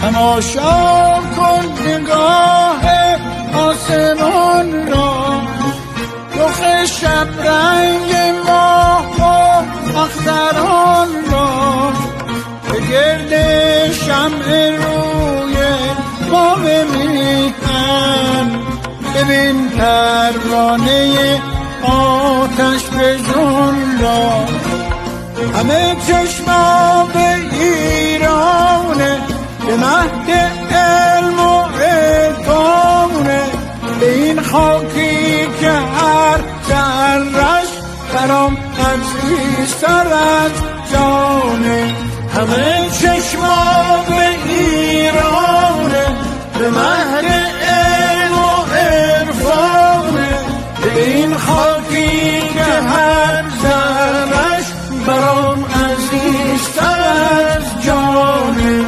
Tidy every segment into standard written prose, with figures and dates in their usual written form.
تماشا کن نگاه آسمان را، رخ شب رنگ ماه و اختران را، به گرد شمع روی بام میهن ببین پروانه آتش فشان را. همه چشما به ایرانه، به مهد علم و عرفانه، به این خاکی که هر ذره‌اش برام عزیزتر از جانه. همه چشما به ایرانه، به مهد علم و عرفانه، به این خاکی که هر ذره‌اش برام عزیزتر از جانه.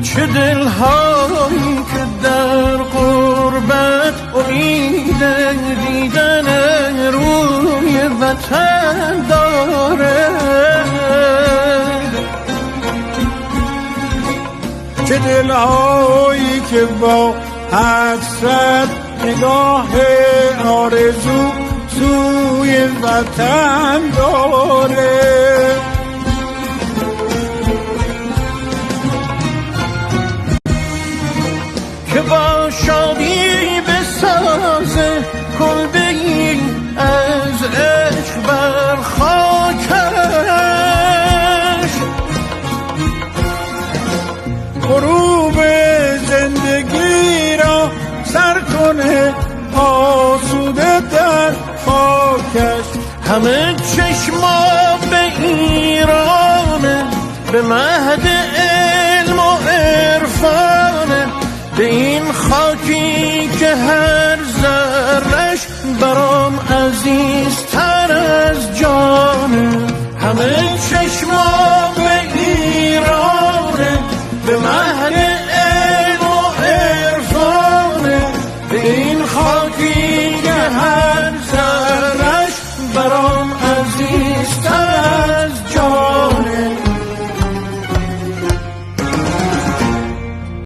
چه دلهایی که در غربت امید دیدن روی وطن داره، چه دلهایی که با حسرت نگاه آرزو سوی وطن داره. که با شادی بسازه کلبه‌ای از عشق بر خاکش، غروب زندگی را سر کنه آسوده در خاکش. همه چشما به ایرانه، به مهد علم و عرفانه، به این خاکی که هر ذره‌اش برام عزیزتر از جانه. همه چشما به ایران